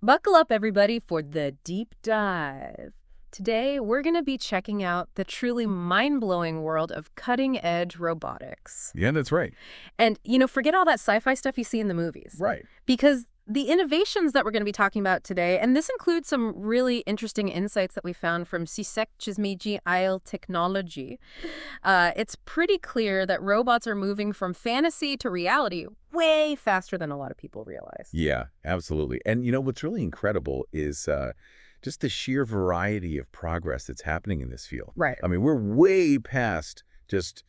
Buckle up, everybody, for the deep dive. Today, we're going to be checking out the truly mind-blowing world of cutting-edge robotics. Yeah, that's right. And, forget all that sci-fi stuff you see in the movies. Right. Because the innovations that we're going to be talking about today, and this includes some really interesting insights that we found from CSEC Chismiji IL Technology, it's pretty clear that robots are moving from fantasy to reality way faster than a lot of people realize. Yeah, absolutely. And what's really incredible is just the sheer variety of progress that's happening in this field. Right. I mean, we're way past just,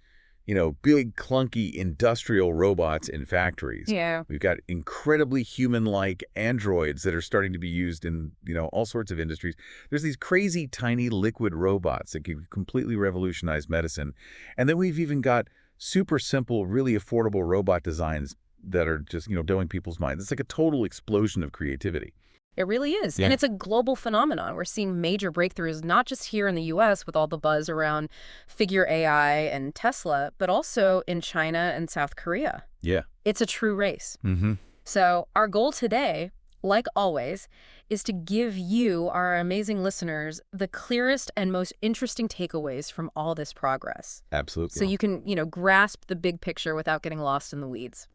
big, clunky industrial robots in factories. Yeah. We've got incredibly human-like androids that are starting to be used in, all sorts of industries. There's these crazy, tiny liquid robots that can completely revolutionize medicine. And then we've even got super simple, really affordable robot designs that are just, blowing people's minds. It's like a total explosion of creativity. It really is. Yeah. And it's a global phenomenon. We're seeing major breakthroughs, not just here in the U.S. with all the buzz around Figure AI and Tesla, but also in China and South Korea. Yeah. It's a true race. Mm-hmm. So our goal today, like always, is to give you, our amazing listeners, the clearest and most interesting takeaways from all this progress. Absolutely. So you can, grasp the big picture without getting lost in the weeds.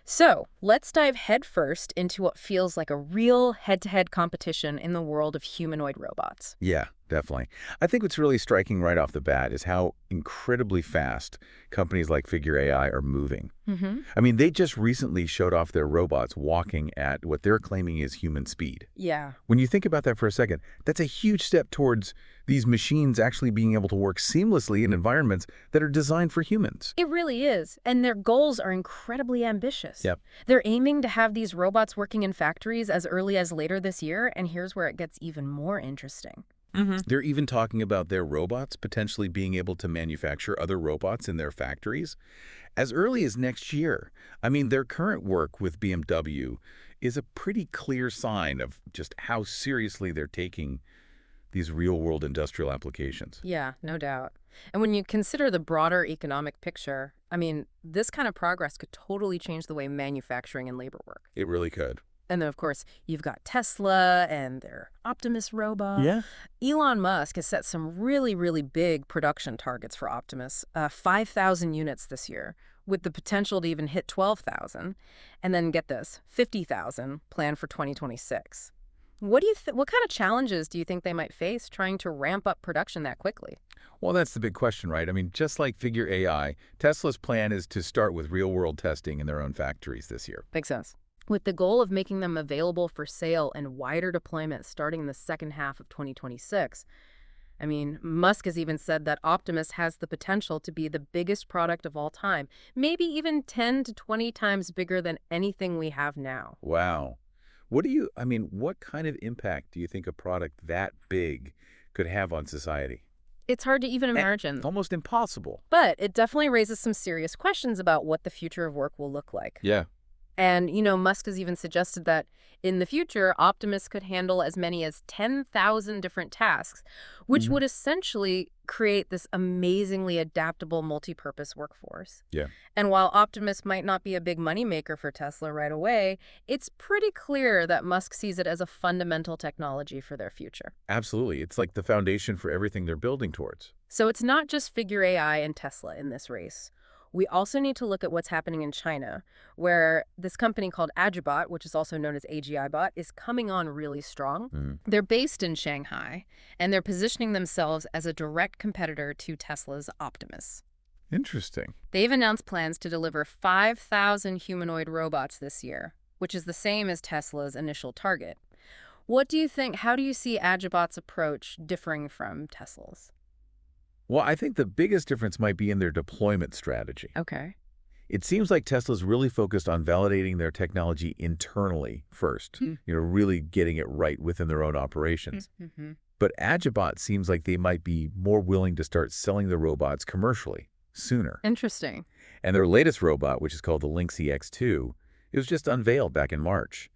So let's dive headfirst into what feels like a real head-to-head competition in the world of humanoid robots. Yeah, definitely. I think what's really striking right off the bat is how incredibly fast companies like Figure AI are moving. Mm-hmm. I mean, they just recently showed off their robots walking at what they're claiming is human speed. Yeah. When you think about that for a second, that's a huge step towards these machines actually being able to work seamlessly in environments that are designed for humans. It really is. And their goals are incredibly ambitious. Yep. They're aiming to have these robots working in factories as early as later this year, and here's where it gets even more interesting. Mm-hmm. They're even talking about their robots potentially being able to manufacture other robots in their factories as early as next year. I mean, their current work with BMW is a pretty clear sign of just how seriously they're taking these real-world industrial applications. Yeah, no doubt. And when you consider the broader economic picture, I mean, this kind of progress could totally change the way manufacturing and labor work. It really could. And then, of course, you've got Tesla and their Optimus robot. Yeah. Elon Musk has set some really, really big production targets for Optimus, 5,000 units this year, with the potential to even hit 12,000. And then get this, 50,000 planned for 2026. What kind of challenges do you think they might face trying to ramp up production that quickly? Well, that's the big question, right? I mean, just like Figure AI, Tesla's plan is to start with real-world testing in their own factories this year. Makes sense. With the goal of making them available for sale and wider deployment starting in the second half of 2026. I mean, Musk has even said that Optimus has the potential to be the biggest product of all time, maybe even 10 to 20 times bigger than anything we have now. Wow. What kind of impact do you think a product that big could have on society? It's hard to even imagine. It's almost impossible. But it definitely raises some serious questions about what the future of work will look like. Yeah. And, Musk has even suggested that in the future, Optimus could handle as many as 10,000 different tasks, which would essentially create this amazingly adaptable multi-purpose workforce. Yeah. And while Optimus might not be a big moneymaker for Tesla right away, it's pretty clear that Musk sees it as a fundamental technology for their future. Absolutely. It's like the foundation for everything they're building towards. So it's not just Figure AI and Tesla in this race. We also need to look at what's happening in China, where this company called Agibot, which is also known as AGIbot, is coming on really strong. They're based in Shanghai, and they're positioning themselves as a direct competitor to Tesla's Optimus. Interesting. They've announced plans to deliver 5,000 humanoid robots this year, which is the same as Tesla's initial target. What do you think? How do you see Agibot's approach differing from Tesla's? Well, I think the biggest difference might be in their deployment strategy. Okay. It seems like Tesla's really focused on validating their technology internally first, really getting it right within their own operations. But Agibot seems like they might be more willing to start selling the robots commercially sooner. Interesting. And their latest robot, which is called the Lynx EX2, it was just unveiled back in March.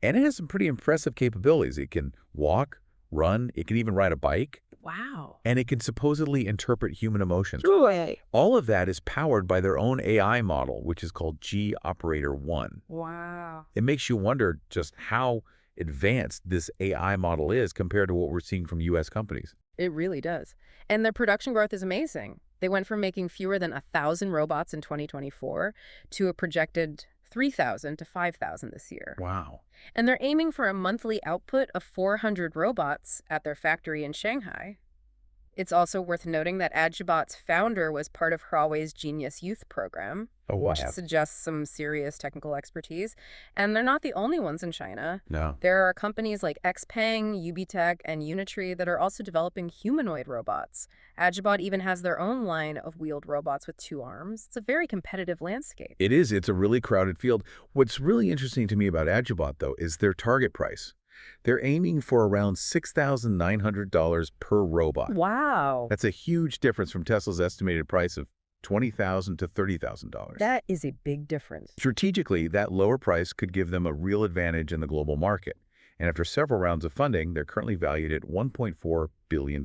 And it has some pretty impressive capabilities. It can walk, run, it can even ride a bike. Wow. And it can supposedly interpret human emotions. Really? All of that is powered by their own AI model, which is called G Operator 1. Wow. It makes you wonder just how advanced this AI model is compared to what we're seeing from U.S. companies. It really does. And their production growth is amazing. They went from making fewer than 1,000 robots in 2024 to a projected 3,000 to 5,000 this year. Wow. And they're aiming for a monthly output of 400 robots at their factory in Shanghai. It's also worth noting that Agibot's founder was part of Huawei's Genius Youth program, Oh, wow. which suggests some serious technical expertise. And they're not the only ones in China. No. There are companies like XPeng, Ubitech, and Unitree that are also developing humanoid robots. Agibot even has their own line of wheeled robots with 2 arms. It's a very competitive landscape. It is. It's a really crowded field. What's really interesting to me about Agibot, though, is their target price. They're aiming for around $6,900 per robot. Wow. That's a huge difference from Tesla's estimated price of $20,000 to $30,000. That is a big difference. Strategically, that lower price could give them a real advantage in the global market. And after several rounds of funding, they're currently valued at $1.4 billion,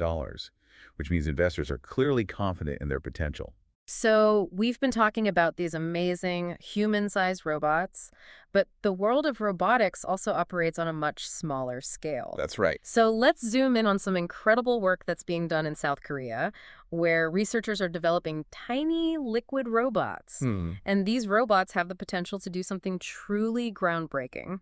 which means investors are clearly confident in their potential. So we've been talking about these amazing human-sized robots, but the world of robotics also operates on a much smaller scale. That's right. So let's zoom in on some incredible work that's being done in South Korea, where researchers are developing tiny liquid robots. And these robots have the potential to do something truly groundbreaking.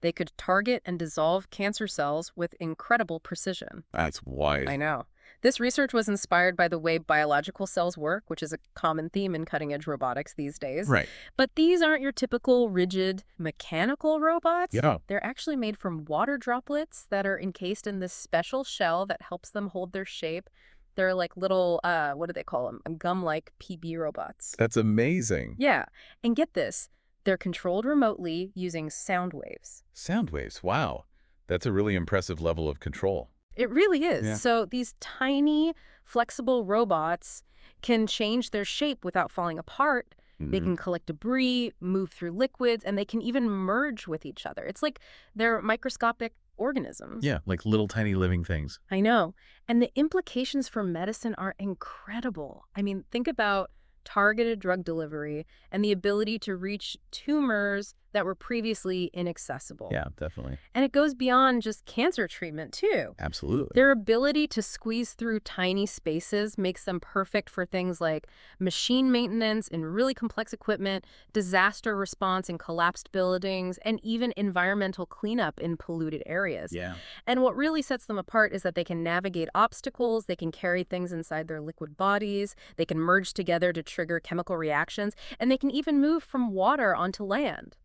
They could target and dissolve cancer cells with incredible precision. That's wise. I know. This research was inspired by the way biological cells work, which is a common theme in cutting-edge robotics these days. Right. But these aren't your typical rigid mechanical robots. Yeah. They're actually made from water droplets that are encased in this special shell that helps them hold their shape. They're like little, what do they call them? Gum-like PB robots. That's amazing. Yeah. And get this, they're controlled remotely using sound waves. Sound waves. Wow. That's a really impressive level of control. It really is. Yeah. So these tiny, flexible robots can change their shape without falling apart. They can collect debris, move through liquids, and they can even merge with each other. It's like they're microscopic organisms. Yeah, like little tiny living things. I know. And the implications for medicine are incredible. I mean, think about targeted drug delivery and the ability to reach tumors that were previously inaccessible. Yeah, definitely. And it goes beyond just cancer treatment, too. Absolutely. Their ability to squeeze through tiny spaces makes them perfect for things like machine maintenance in really complex equipment, disaster response in collapsed buildings, and even environmental cleanup in polluted areas. Yeah. And what really sets them apart is that they can navigate obstacles, they can carry things inside their liquid bodies, they can merge together to trigger chemical reactions, and they can even move from water onto land.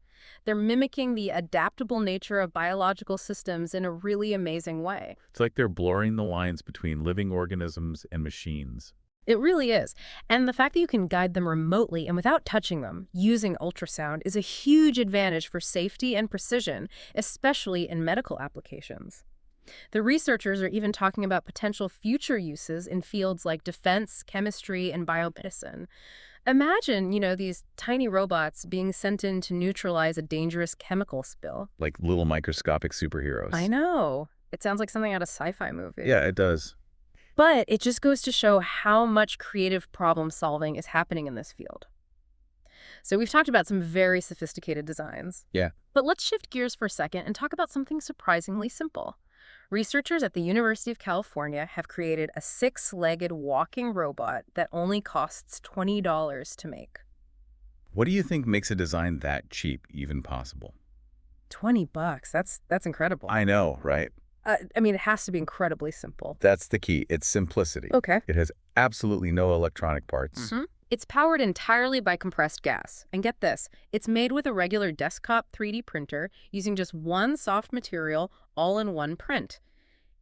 They're mimicking the adaptable nature of biological systems in a really amazing way. It's like they're blurring the lines between living organisms and machines. It really is. And the fact that you can guide them remotely and without touching them using ultrasound is a huge advantage for safety and precision, especially in medical applications. The researchers are even talking about potential future uses in fields like defense, chemistry, and biomedicine. Imagine, these tiny robots being sent in to neutralize a dangerous chemical spill. Like little microscopic superheroes. I know. It sounds like something out of a sci-fi movie. Yeah, it does. But it just goes to show how much creative problem solving is happening in this field. So we've talked about some very sophisticated designs. Yeah. But let's shift gears for a second and talk about something surprisingly simple. Researchers at the University of California have created a 6-legged walking robot that only costs $20 to make. What do you think makes a design that cheap even possible? $20. That's incredible. I know, right? It has to be incredibly simple. That's the key. It's simplicity. Okay. It has absolutely no electronic parts. It's powered entirely by compressed gas. And get this, it's made with a regular desktop 3D printer using just one soft material all in one print.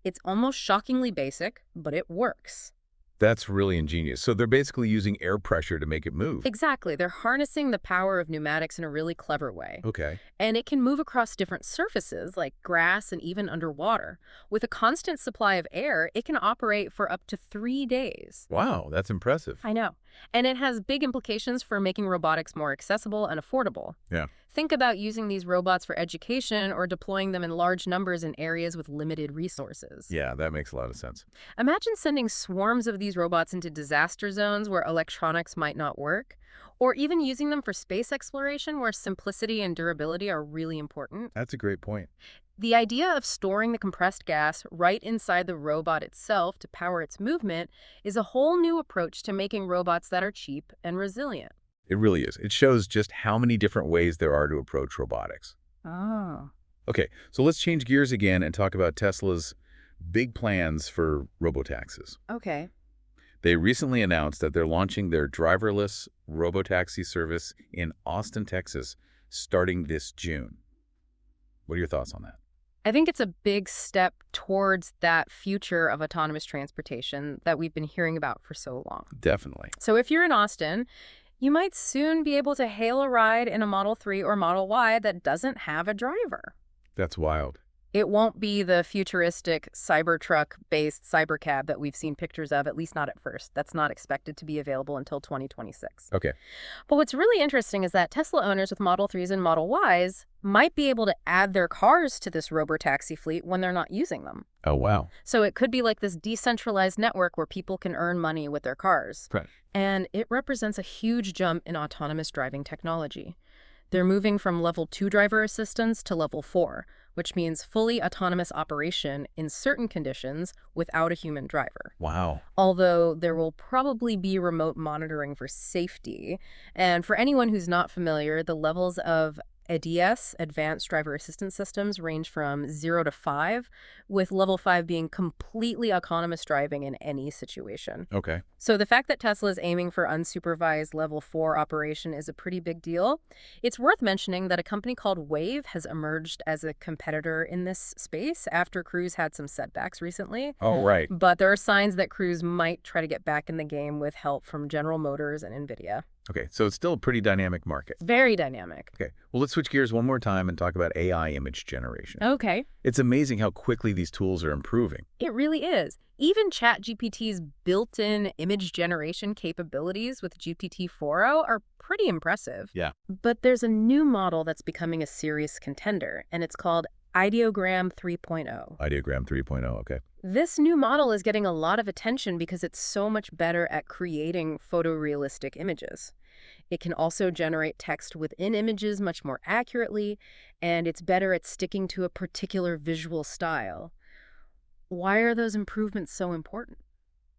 It's almost shockingly basic, but it works. That's really ingenious. So they're basically using air pressure to make it move. Exactly. They're harnessing the power of pneumatics in a really clever way. Okay. And it can move across different surfaces like grass and even underwater. With a constant supply of air, it can operate for up to 3 days. Wow, that's impressive. I know. And it has big implications for making robotics more accessible and affordable. Yeah. Think about using these robots for education or deploying them in large numbers in areas with limited resources. Yeah, that makes a lot of sense. Imagine sending swarms of these robots into disaster zones where electronics might not work, or even using them for space exploration where simplicity and durability are really important. That's a great point. The idea of storing the compressed gas right inside the robot itself to power its movement is a whole new approach to making robots that are cheap and resilient. It really is. It shows just how many different ways there are to approach robotics. Oh. Okay, so let's change gears again and talk about Tesla's big plans for robotaxis. Okay. They recently announced that they're launching their driverless robotaxi service in Austin, Texas, starting this June. What are your thoughts on that? I think it's a big step towards that future of autonomous transportation that we've been hearing about for so long. Definitely. So if you're in Austin, you might soon be able to hail a ride in a Model 3 or Model Y that doesn't have a driver. That's wild. It won't be the futuristic Cybertruck-based cybercab that we've seen pictures of, at least not at first. That's not expected to be available until 2026. Okay. But what's really interesting is that Tesla owners with Model 3s and Model Ys might be able to add their cars to this robotaxi fleet when they're not using them. Oh, wow. So it could be like this decentralized network where people can earn money with their cars. Right. And it represents a huge jump in autonomous driving technology. They're moving from level 2 driver assistance to level 4, which means fully autonomous operation in certain conditions without a human driver. Wow. Although there will probably be remote monitoring for safety. And for anyone who's not familiar, the levels of ADS, Advanced Driver Assistance Systems, range from 0 to 5, with level 5 being completely autonomous driving in any situation. Okay. So the fact that Tesla is aiming for unsupervised level 4 operation is a pretty big deal. It's worth mentioning that a company called Wave has emerged as a competitor in this space after Cruise had some setbacks recently. Oh, right. But there are signs that Cruise might try to get back in the game with help from General Motors and NVIDIA. Okay, so it's still a pretty dynamic market. Very dynamic. Okay, well, let's switch gears one more time and talk about AI image generation. Okay. It's amazing how quickly these tools are improving. It really is. Even ChatGPT's built-in image generation capabilities with GPT-4o are pretty impressive. Yeah. But there's a new model that's becoming a serious contender, and it's called Ideogram 3.0. Ideogram 3.0, okay. This new model is getting a lot of attention because it's so much better at creating photorealistic images. It can also generate text within images much more accurately, and it's better at sticking to a particular visual style. Why are those improvements so important?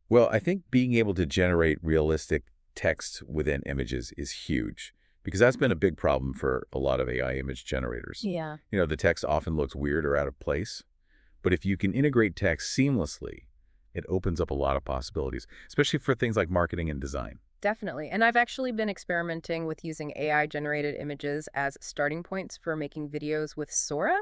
Well, I think being able to generate realistic text within images is huge, because that's been a big problem for a lot of AI image generators. Yeah. You know, the text often looks weird or out of place. But if you can integrate text seamlessly, it opens up a lot of possibilities, especially for things like marketing and design. Definitely. And I've actually been experimenting with using AI-generated images as starting points for making videos with Sora,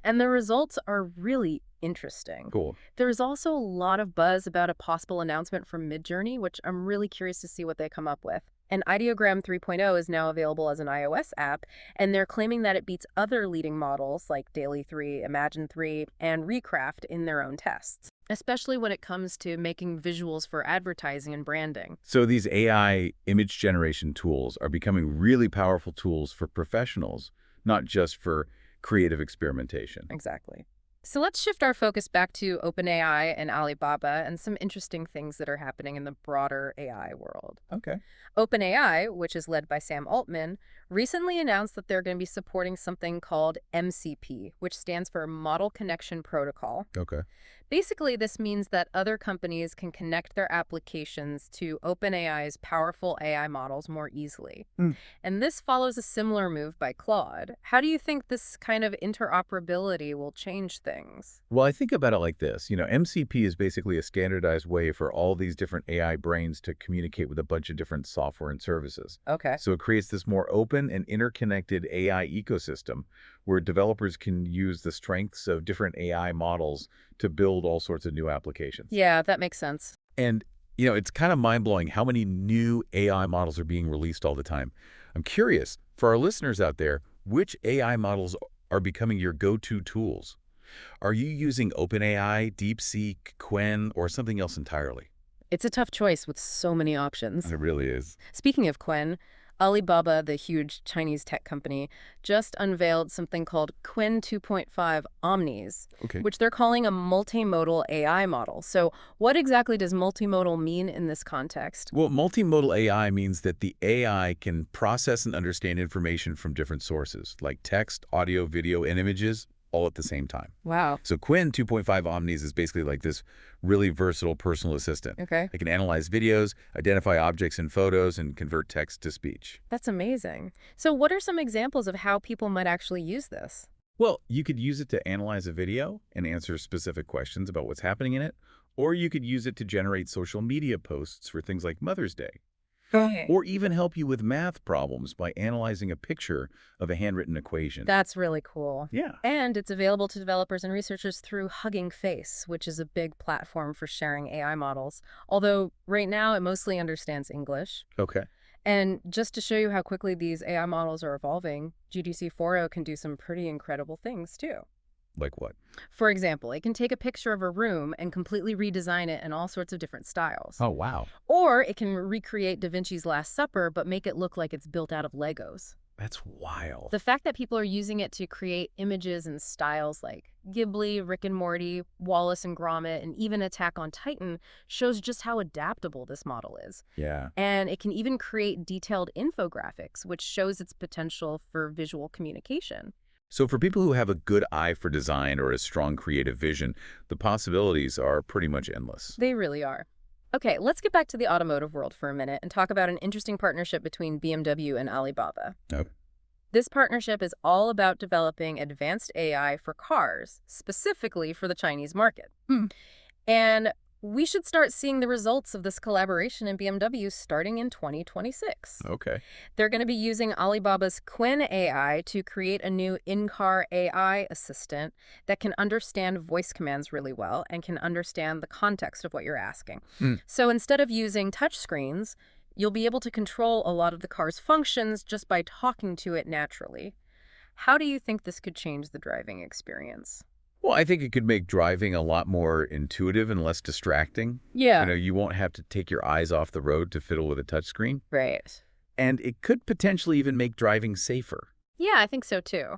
and the results are really interesting. Cool. There's also a lot of buzz about a possible announcement from Midjourney, which I'm really curious to see what they come up with. And Ideogram 3.0 is now available as an iOS app, and they're claiming that it beats other leading models like Daily 3, Imagine 3, and Recraft in their own tests, especially when it comes to making visuals for advertising and branding. So these AI image generation tools are becoming really powerful tools for professionals, not just for creative experimentation. Exactly. So let's shift our focus back to OpenAI and Alibaba and some interesting things that are happening in the broader AI world. Okay. OpenAI, which is led by Sam Altman, recently announced that they're going to be supporting something called MCP, which stands for Model Connection Protocol. Okay. Basically, this means that other companies can connect their applications to OpenAI's powerful AI models more easily. And this follows a similar move by Claude. How do you think this kind of interoperability will change things? Well, I think about it like this. You know, MCP is basically a standardized way for all these different AI brains to communicate with a bunch of different software and services. Okay. So it creates this more open and interconnected AI ecosystem where developers can use the strengths of different AI models to build all sorts of new applications. Yeah, that makes sense. And, you know, it's kind of mind-blowing how many new AI models are being released all the time. I'm curious, for our listeners out there, which AI models are becoming your go-to tools? Are you using OpenAI, DeepSeek, Qwen, or something else entirely? It's a tough choice with so many options. It really is. Speaking of Qwen, Alibaba, the huge Chinese tech company, just unveiled something called Qwen 2.5 Omnis, which they're calling a multimodal AI model. So what exactly does multimodal mean in this context? Well, multimodal AI means that the AI can process and understand information from different sources, like text, audio, video, and images, all at the same time. Wow. So Quinn 2.5 Omnis is basically like this really versatile personal assistant. Okay. It can analyze videos, identify objects in photos, and convert text to speech. That's amazing. So what are some examples of how people might actually use this? Well, you could use it to analyze a video and answer specific questions about what's happening in it, or you could use it to generate social media posts for things like Mother's Day, Okay. or even help you with math problems by analyzing a picture of a handwritten equation. That's really cool. Yeah. And it's available to developers and researchers through Hugging Face, which is a big platform for sharing AI models. Although right now it mostly understands English. Okay. And just to show you how quickly these AI models are evolving, GDC 4.0 can do some pretty incredible things too. Like what? For example, it can take a picture of a room and completely redesign it in all sorts of different styles. Oh, wow. Or it can recreate Da Vinci's Last Supper, but make it look like it's built out of Legos. That's wild. The fact that people are using it to create images and styles like Ghibli, Rick and Morty, Wallace and Gromit, and even Attack on Titan shows just how adaptable this model is. Yeah. And it can even create detailed infographics, which shows its potential for visual communication. So for people who have a good eye for design or a strong creative vision, the possibilities are pretty much endless. They really are. Okay, let's get back to the automotive world for a minute and talk about an interesting partnership between BMW and Alibaba. Oh. This partnership is all about developing advanced AI for cars, specifically for the Chinese market. And we should start seeing the results of this collaboration in BMW starting in 2026. Okay. They're going to be using Alibaba's Quinn AI to create a new in-car AI assistant that can understand voice commands really well and can understand the context of what you're asking. So instead of using touchscreens, you'll be able to control a lot of the car's functions just by talking to it naturally. How do you think this could change the driving experience? Well, I think it could make driving a lot more intuitive and less distracting. Yeah. You won't have to take your eyes off the road to fiddle with a touchscreen. Right. And it could potentially even make driving safer. Yeah, I think so too.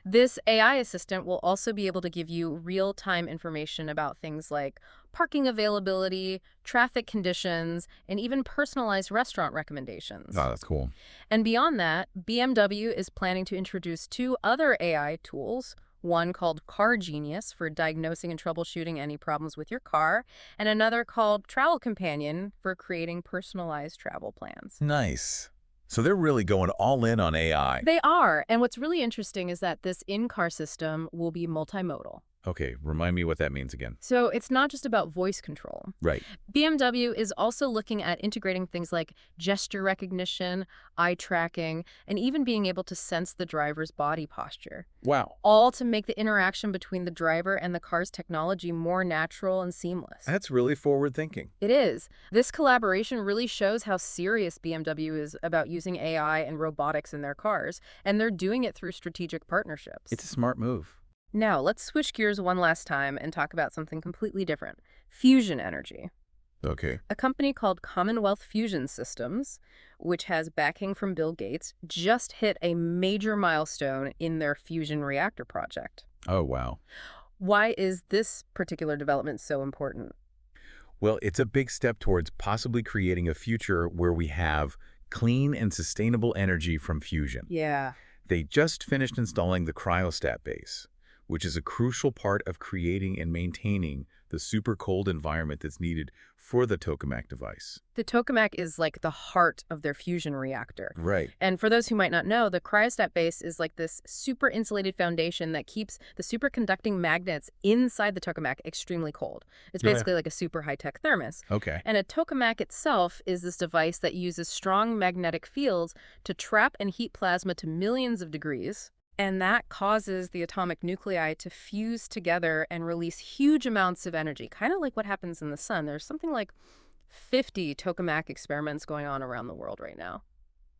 This AI assistant will also be able to give you real-time information about things like parking availability, traffic conditions, and even personalized restaurant recommendations. Oh, that's cool. And beyond that, BMW is planning to introduce 2 other AI tools, one called Car Genius for diagnosing and troubleshooting any problems with your car, and another called Travel Companion for creating personalized travel plans. Nice. So they're really going all in on AI. They are, and what's really interesting is that this in-car system will be multimodal. Okay, remind me what that means again. So it's not just about voice control. Right. BMW is also looking at integrating things like gesture recognition, eye tracking, and even being able to sense the driver's body posture, Wow. all to make the interaction between the driver and the car's technology more natural and seamless. That's really forward thinking. It is. This collaboration really shows how serious BMW is about using AI and robotics in their cars, and they're doing it through strategic partnerships. It's a smart move. Now, let's switch gears one last time and talk about something completely different. Fusion energy. Okay. A company called Commonwealth Fusion Systems, which has backing from Bill Gates, just hit a major milestone in their fusion reactor project. Oh, wow. Why is this particular development so important? Well, it's a big step towards possibly creating a future where we have clean and sustainable energy from fusion. Yeah. They just finished installing the cryostat base, which is a crucial part of creating and maintaining the super cold environment that's needed for the tokamak device. The tokamak is like the heart of their fusion reactor. Right. And for those who might not know, the cryostat base is like this super insulated foundation that keeps the superconducting magnets inside the tokamak extremely cold. It's Yeah. basically like a super high-tech thermos. Okay. And a tokamak itself is this device that uses strong magnetic fields to trap and heat plasma to millions of degrees. And that causes the atomic nuclei to fuse together and release huge amounts of energy, kind of like what happens in the sun. There's something like 50 tokamak experiments going on around the world right now.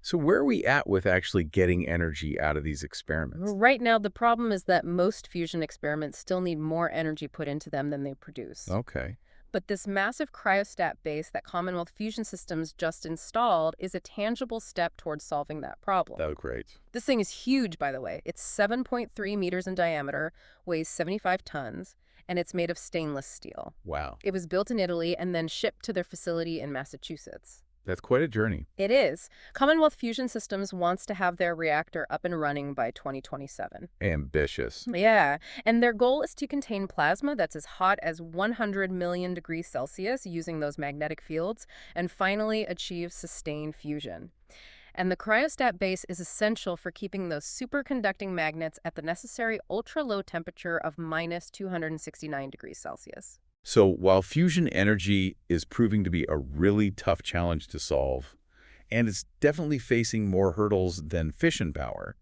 So where are we at with actually getting energy out of these experiments? Right now, the problem is that most fusion experiments still need more energy put into them than they produce. Okay. But this massive cryostat base that Commonwealth Fusion Systems just installed is a tangible step towards solving that problem. Oh, great. This thing is huge, by the way. It's 7.3 meters in diameter, weighs 75 tons, and it's made of stainless steel. Wow. It was built in Italy and then shipped to their facility in Massachusetts. That's quite a journey. It is. Commonwealth Fusion Systems wants to have their reactor up and running by 2027. Ambitious. Yeah, and their goal is to contain plasma that's as hot as 100 million degrees Celsius using those magnetic fields, and finally achieve sustained fusion. And the cryostat base is essential for keeping those superconducting magnets at the necessary ultra-low temperature of minus 269 degrees Celsius. So while fusion energy is proving to be a really tough challenge to solve, and it's definitely facing more hurdles than fission power,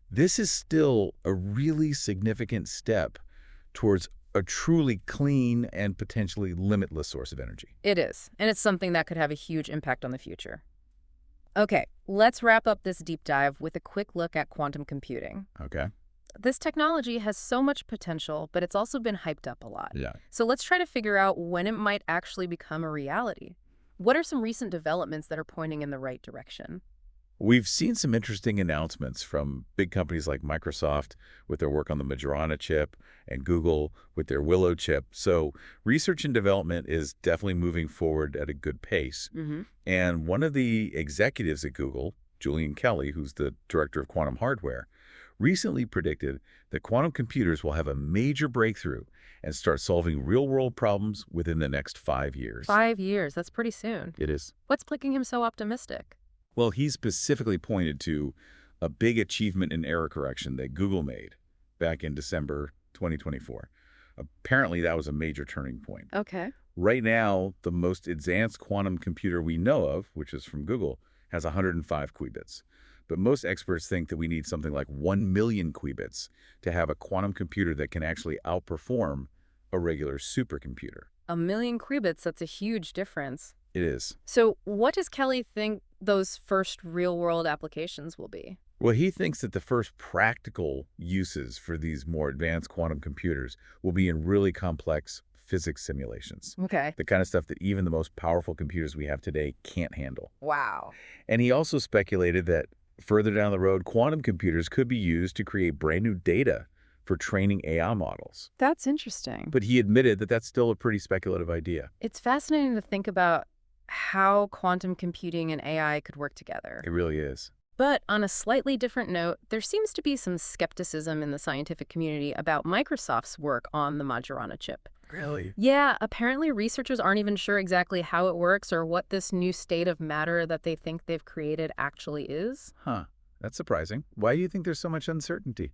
this is still a really significant step towards a truly clean and potentially limitless source of energy. It is, and it's something that could have a huge impact on the future. Okay, let's wrap up this deep dive with a quick look at quantum computing. Okay. This technology has so much potential, but it's also been hyped up a lot. Yeah. So let's try to figure out when it might actually become a reality. What are some recent developments that are pointing in the right direction? We've seen some interesting announcements from big companies like Microsoft with their work on the Majorana chip and Google with their Willow chip. So research and development is definitely moving forward at a good pace. And one of the executives at Google, Julian Kelly, who's the director of quantum hardware, recently predicted that quantum computers will have a major breakthrough and start solving real-world problems within the next 5 years. 5 years, that's pretty soon. It is. What's making him so optimistic? Well, he specifically pointed to a big achievement in error correction that Google made back in December 2024. Apparently, that was a major turning point. Okay. Right now, the most advanced quantum computer we know of, which is from Google, has 105 qubits. But most experts think that we need something like 1 million qubits to have a quantum computer that can actually outperform a regular supercomputer. 1 million qubits, that's a huge difference. It is. So what does Kelly think those first real-world applications will be? Well, he thinks that the first practical uses for these more advanced quantum computers will be in really complex physics simulations. Okay. The kind of stuff that even the most powerful computers we have today can't handle. Wow. And he also speculated that further down the road, quantum computers could be used to create brand new data for training AI models. That's interesting. But he admitted that that's still a pretty speculative idea. It's fascinating to think about how quantum computing and AI could work together. It really is. But on a slightly different note, there seems to be some skepticism in the scientific community about Microsoft's work on the Majorana chip. Really? Yeah, apparently researchers aren't even sure exactly how it works or what this new state of matter that they think they've created actually is. Huh. That's surprising. Why do you think there's so much uncertainty?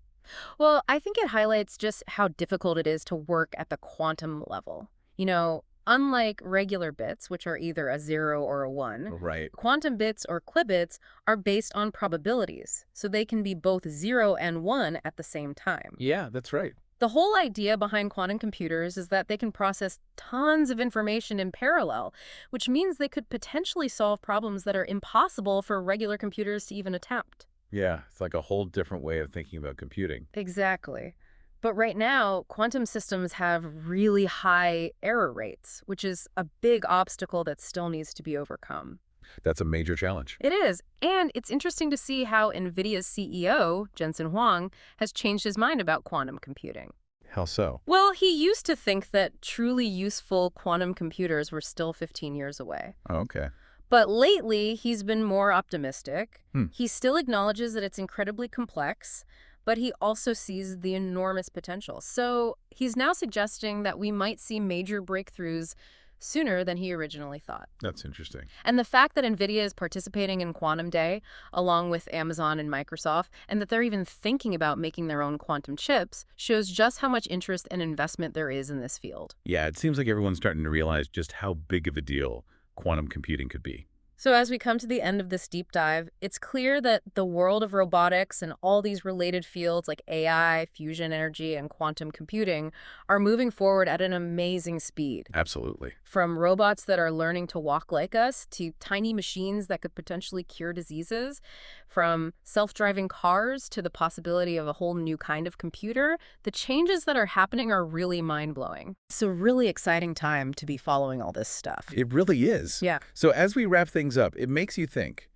Well, I think it highlights just how difficult it is to work at the quantum level. You know, unlike regular bits, which are either a 0 or a 1, Right. quantum bits or qubits are based on probabilities, so they can be both 0 and 1 at the same time. Yeah, that's right. The whole idea behind quantum computers is that they can process tons of information in parallel, which means they could potentially solve problems that are impossible for regular computers to even attempt. Yeah, it's like a whole different way of thinking about computing. Exactly. But right now, quantum systems have really high error rates, which is a big obstacle that still needs to be overcome. That's a major challenge. It is. And it's interesting to see how NVIDIA's CEO, Jensen Huang, has changed his mind about quantum computing. How so? Well, he used to think that truly useful quantum computers were still 15 years away. Oh, okay. But lately, he's been more optimistic. Hmm. He still acknowledges that it's incredibly complex, but he also sees the enormous potential. So he's now suggesting that we might see major breakthroughs sooner than he originally thought. That's interesting. And the fact that NVIDIA is participating in Quantum Day, along with Amazon and Microsoft, and that they're even thinking about making their own quantum chips, shows just how much interest and investment there is in this field. Yeah, it seems like everyone's starting to realize just how big of a deal quantum computing could be. So as we come to the end of this deep dive, it's clear that the world of robotics and all these related fields like AI, fusion energy, and quantum computing are moving forward at an amazing speed. Absolutely. From robots that are learning to walk like us to tiny machines that could potentially cure diseases, from self-driving cars to the possibility of a whole new kind of computer, the changes that are happening are really mind-blowing. It's a really exciting time to be following all this stuff. It really is. Yeah. So as we wrap things up, it makes you think,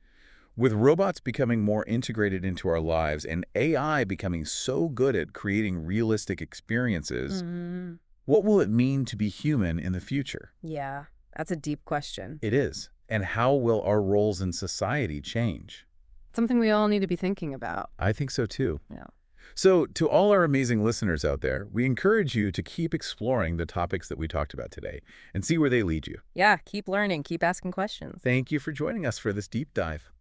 with robots becoming more integrated into our lives and AI becoming so good at creating realistic experiences, what will it mean to be human in the future? Yeah. That's a deep question. It is. And how will our roles in society change? Something we all need to be thinking about. I think so too. Yeah. So, to all our amazing listeners out there, we encourage you to keep exploring the topics that we talked about today and see where they lead you. Yeah, keep learning, keep asking questions. Thank you for joining us for this deep dive.